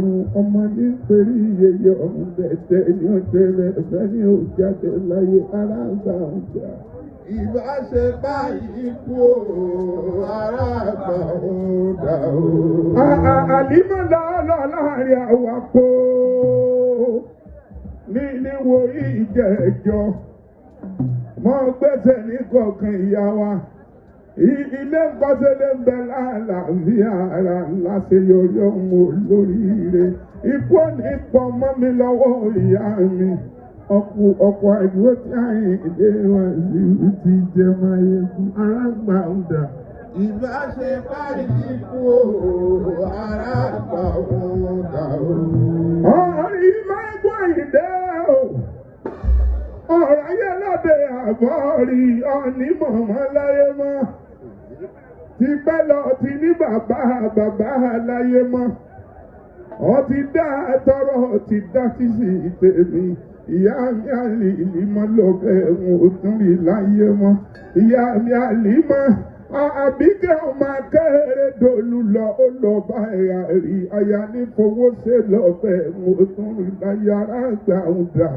ọ̀run ọmọ ní pẹ̀lú ìyẹyẹ ọ̀run bẹ̀tẹ̀ ní ọ̀tẹ̀rẹ̀ ẹ̀fẹ́ ní òjáde láyé ará àgbà ọ̀jà. Ìbá ṣe báyìí kú o, ará àgbà ọ̀dà o. Àlímọ̀ lọ́lọ́ láàrin àwàpọ̀ ní wo ìjẹ́jọ́ mọ́ gbẹ́sẹ̀ ní kọ̀ọ̀kan ìyá wa. Ilé ńkọ́sẹ́lẹ̀ ń bẹ láàlàáfíà ara láṣeyọrí ọmọ olóríire. Ikú òní pọ̀ mọ́ mi lọ́wọ́ ìyá mi. Ọ̀pọ̀ ìdúró tí Àyìndé wá sí ti jẹ máa yẹ fún aráàgbà ń dà. Ìbá ṣe báyìí kú o, aráàgbà ń dà o. Ọ̀rí máa gbọ́ Àyìndé o. Ọ̀rọ̀ ayé lọ́dẹ àbọ̀rí ọ̀ní mọ̀mọ́ láyé mọ́. Ti pẹ́ lọ ti ní bàbá láyé mọ́. Ọ ti dá tọrọ ti dá sísì tèmi. Ìyá mi Àlímọ́ lọ́bẹ̀ ẹ̀wọ̀n ò tún rí láyé mọ́. Ìyá mi Àlímọ́ Àbíkẹ́ ọmọ Akérèdọ́lù lọ ó lọ bá ẹ̀yà rí. Aya ní fowó ṣe lọ́bẹ̀ ẹ̀wọ̀n ò tún rí láyé ará àgbà ń dà.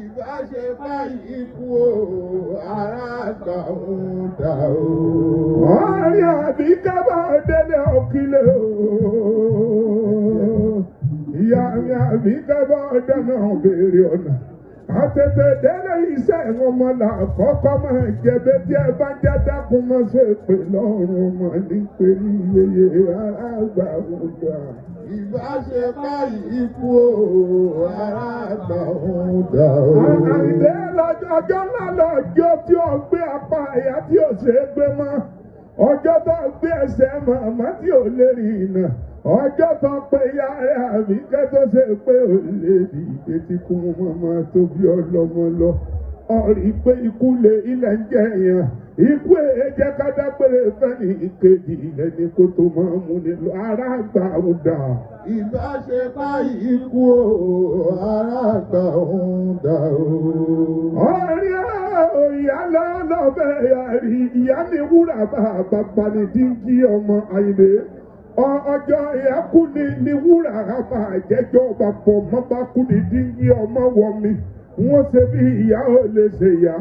Ìbá ṣe báyìí kú o, ará àgbà ń dà o. Ọ̀rẹ́ Àbíkẹ́ bá délé òkìlẹ̀ o. Ìyá mi Àbíkẹ́ bá dáná béèrè ọ̀nà. Àtẹ̀tẹ̀ délé iṣẹ́ ọmọ là kọ́kọ́ máa jẹ̀bẹ́ tí ẹ bá jẹ́ dákun mọ́ ṣe pé lọ́rùn ọmọ ní pé yeye ará àgbà ń dà. Ìbá ṣe báyìí kú o, ará àgbà ń dà o. Àyìndé ọjọ́ ńlá lọ́jọ́ tí ó gbé apá ẹ̀yà tí ò ṣe é gbé mọ́. Ọjọ́ tó gbé ẹsẹ̀ màmá tí ò lè rìn iná. Ọjọ́ tó pé ìyá rẹ̀ Àbíkẹ́ tó ṣe pé ò lè rí etí kún mọ́mọ́ tó bí ọlọ́mọ lọ. Ọ̀rí pé ikú lè ilẹ̀ ń jẹ èèyàn. Ikú èjẹ́ ká dágbére fẹ́ni ìkejì ẹni kó tó máa mú ni lọ. Ará àgbà ń dà. Ìbá ṣe báyìí kú o, ará àgbà ń dà o. Ọ̀rẹ́ ìyá lọ́bẹ̀ yàrí ìyá ni wúrà bàbá ni díngí ọmọ Àyìndé. Ọjọ́ ìyá kú ni wúrà àbá àjẹjọ́ bàbọ̀ mọ́ bá kú ni díngí ọmọ wọ mi. Wọ́n ṣe bí ìyá ò lè ṣe ìyá.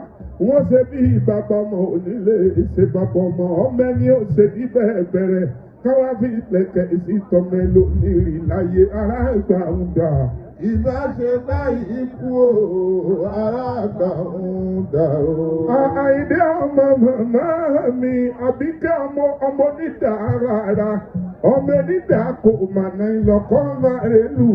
Wọ́n ṣe bí bàbá ọmọ ò ní lè ṣe bàbá ọmọ. Ọmọ ẹni ò ṣe bí bẹ́ẹ̀ bẹ̀rẹ̀. Káwá fi ìpẹ̀kẹ̀ sí tọmọ ẹlòmírì láyé ará àgbà ń dà. Ìbá ṣe báyìí kú o, ará àgbà ń dà o. Àyìndé ọmọ màmá mi Àbíkẹ́ ọmọ onídà ara. Ọmọ onídà kò mà náà ìlọ́kọ́ máa rẹ̀ lù.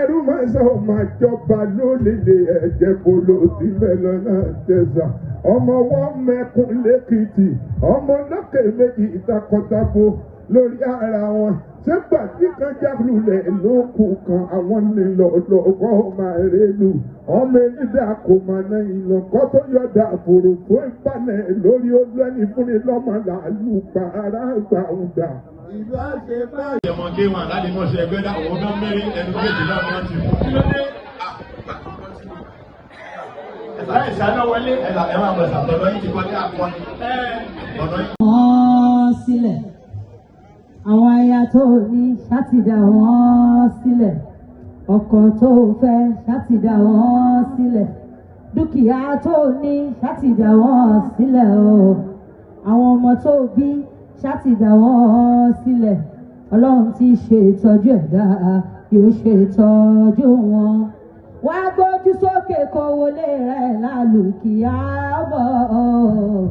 Ẹrú máa sọ máa jọba lólèlè ẹ̀jẹ̀ bolo tí mẹ́lọ náà tẹ̀sà. Ọmọ wọn mẹ́kún lẹ́kìtì. Ọmọ lọ́kẹ̀ méjì ìtakọ̀tabo lórí ara wọn. Ṣégbà tí kan jáfulẹ̀ ló kù kan àwọn nílò lọ́kọ́ máa rẹ́lù. Ọmọ onídà kò máa náà ìlọ́kọ́ tó yọ̀dà àbòrò fún ìpànẹ̀ lórí olóyìn fúnni lọ́mọ làálù pa ará àgbà ń dà. Ìbá ṣe báyìí. Ìyẹ̀mọ̀ K1 láti mọ̀ ṣe ẹgbẹ́ dá òun náà mẹ́rin ẹnu méjì náà wọ́n ti fún. Kí ló dé? Láì sáná wọlé ẹ̀là ẹ̀wọ̀n àbọ̀sà tọ̀dọ̀ yìí ti kọjá àpọ́n. Wọ́n sílẹ̀. Àwọn aya tó ní ṣàtìdá wọ́n sílẹ̀. Ọkọ tó fẹ́ ṣàtìdá wọ́n sílẹ̀. Dúkìá tó ní ṣàtìdá wọ́n sílẹ̀ o. Àwọn ọmọ tó bí ṣàtìdá wọ́n sílẹ̀. Ọlọ́run ti ṣe ìtọ́jú ẹ̀dá yóò ṣe ìtọ́jú wọn. Wá gbójú sókè kó wọlé rẹ̀ lálùkìá bọ̀.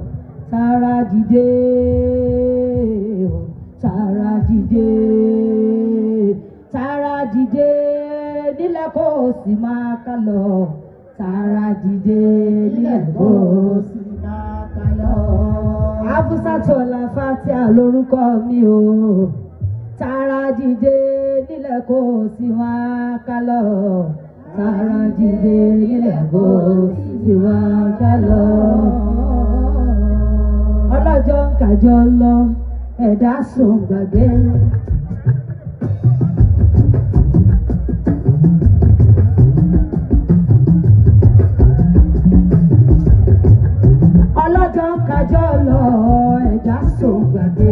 Tara dìde, tara dìde, tara dìde nílẹ̀ kó sì máa ká lọ. Tara dìde nílẹ̀ kó sì máa ká lọ. Abúsátọ̀lá Fátíà lórúkọ mi o. Tara dìde nílẹ̀ kó sì máa ká lọ. Tara dìde nílẹ̀ kó sì máa ká lọ. Ọlọ́jọ́ ń kàjọ lọ, ẹ̀dá sùn gbàgbé. Ọlọ́jọ́ ń kàjọ lọ, ẹ̀dá sùn gbàgbé.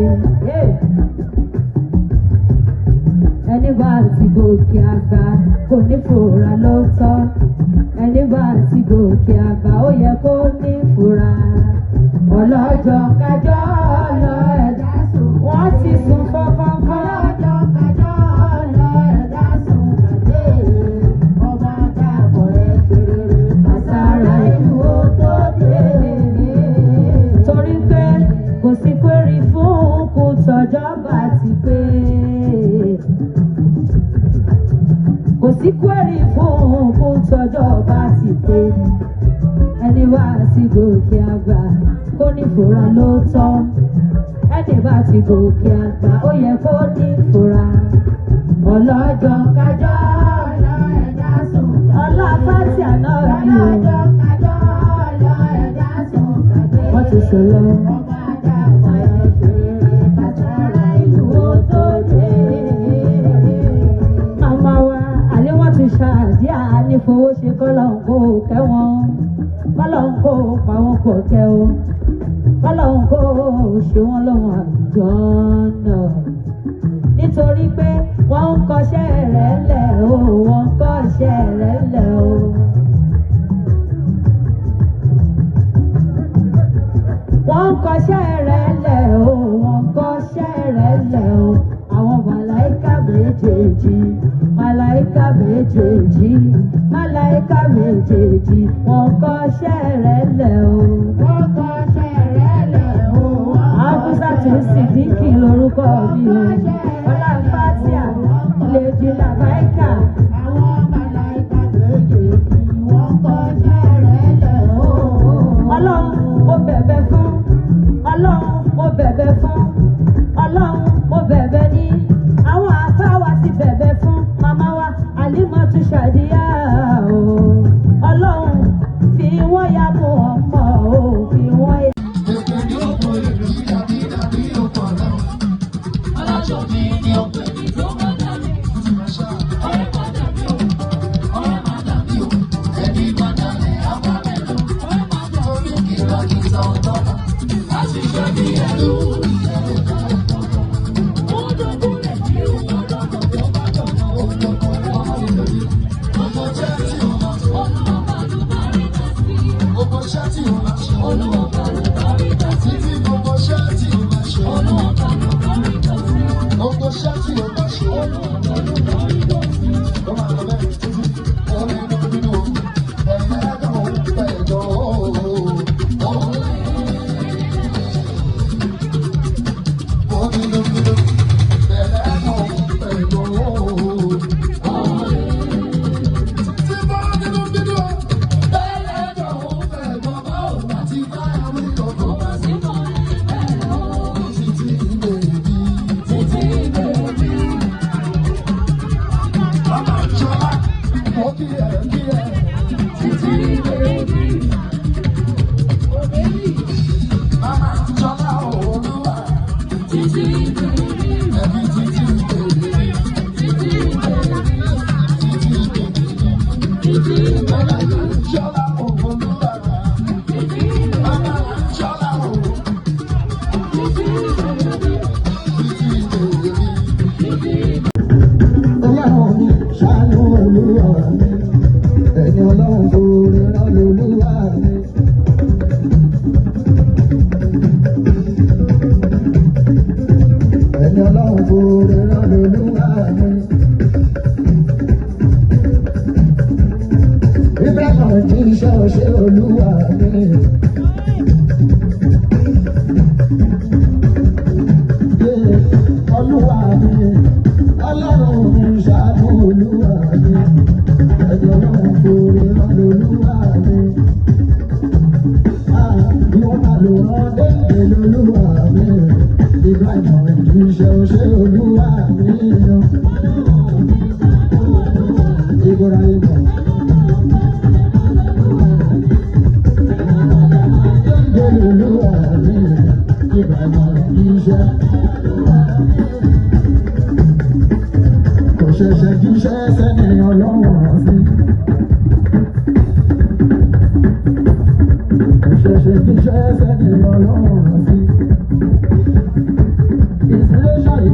Ẹni bá ti gbòòrò. gòkè àgbà kò ní fòrà lóòótọ́ ẹni bá ti gòkè àgbà ó yẹ kó ní fòrà ọlọ́jọ́ kájọ́ lọ ẹ̀dá sùn wọ́n ti sùn fọ́fọ́fọ́ ọlọ́jọ́ kájọ́ lọ ẹ̀dá sùn kàdé ọba dàbọ̀ ẹ̀ kéré àsárá ìlú ó tó dé torí pé kò sí query fún kù tọ́jọ́ bá ti pé kò sí query fún kù tọ́jọ́ bá ti pé ẹni wá ti gòkè àgbà kó ní fòrà lóòótọ́ ẹni bá ti gòkè àgbà ó yẹ kó ní fòrà ọlọ́jọ́ kájọ́ lọ ẹ̀dá sùn ọlá fásitì àná rí o ọlọ́jọ́ kájọ́ lọ ẹ̀dá sùn kàdé wọ́n ti sọ̀rọ̀ ọba àdàbọ̀ ẹ̀kẹ́rẹ́ kàtàrà ìlú ó tó dé. Màmá wa àlẹ́ wọ́n ti ṣàdíà ní fowó ṣe kọ́lọ̀ ń kó kẹ́wọ́n kọ́lọ̀ ń kó pa wọ́n pọ̀ kẹ́ o kọ́lọ̀ ń kó ṣe wọ́n lọ́wọ́ àjọ náà nítorí pé wọ́n ń kọ́ṣẹ́ rẹ̀ lẹ̀ o wọ́n ń kọ́ṣẹ́ rẹ̀ lẹ̀ o. wọ́n ń kọ́ṣẹ́ rẹ̀ lẹ̀ o wọ́n ń kọ́ṣẹ́ rẹ̀ lẹ̀ o àwọn màláìka méjèèjì màláìka méjèèjì màláìka méjèèjì wọ́n ń kọ́ṣẹ́ rẹ̀ lẹ̀ o. wọ́n ń kọ́ṣẹ́ rẹ̀ lẹ̀ o. àbúsà tó sì dínkì lórúkọ mi o ọlá fatia lèjì làbáìkà. àwọn màláìka méjèèjì wọ́n ń kọ́ṣẹ́ rẹ̀ lẹ̀ o. ọlọ́run mo bẹ̀bẹ̀ fún ọlọ́run mo bẹ̀bẹ̀ fún ọlọ́run mo bẹ̀bẹ̀ ní àwọn àfáà wa ti bẹ̀bẹ̀ fún màmá wa Àlímọ́tù Ṣàdíyà o ọlọ́run fi wọ́n ya mú ọmọ o fi wọ́n ya. Inspiration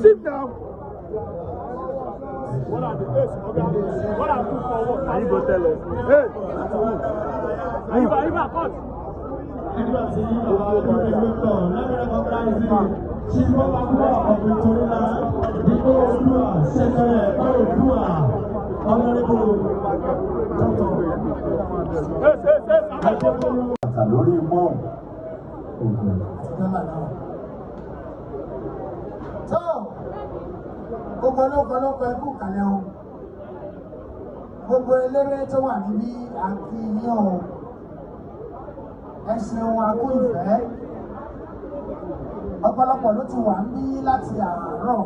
Sit down. What are the best? What are good for what? Are you go tell us? Hey! Are you caught? Nígbà tí bàbá olùdókítà lẹ́rìí chief ọbàkúrà ọ̀pẹ̀tọ̀rọ̀lá dípò olúwa ṣẹ̀fẹ̀rẹ̀ olúwa ọ̀nàrẹ́bù lórí mọ́. tó gbogbo ọlọ́pọ̀lọpọ̀ ẹkú kàlẹ́ o gbogbo eléré tó wà níbí àti yíyan o ẹ ṣeun akú ìfẹ́ ọ̀pọ̀lọpọ̀ ló ti wà ń bí láti àárọ̀.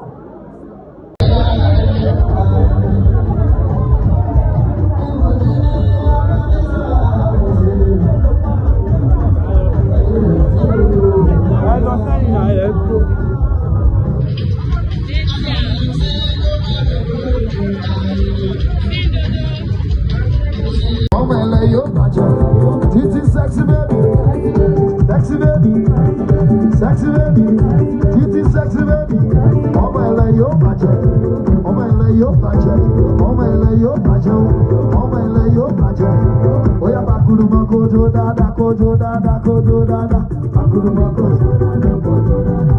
Ọmọ ẹlẹ́ yóò bàjẹ́ títí sexy baby, sexy baby, sexy baby, títí sexy baby. Ọmọ ẹlẹ́ yóò bàjẹ́, ọmọ ẹlẹ́ yóò bàjẹ́, ọmọ ẹlẹ́ yóò bàjẹ́, ọmọ ẹlẹ́ yóò bàjẹ́. Oya bakuru mọ kojo dada, kojo dada, kojo dada, bakuru mọ kojo dada, kojo dada.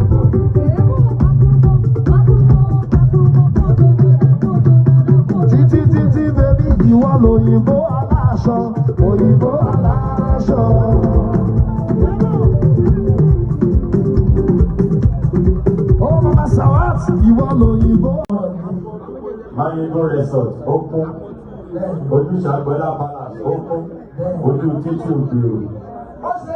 Títí títí baby, ìwọ lóyìnbó aláṣọ, òyìnbó aláṣọ. Ó mama Sawat, ìwọ lóyìnbó. Mayinbo resort ó kún, Olùṣàgbọ́lá palace ó kún, ojú títí ògbèrò. ó ṣe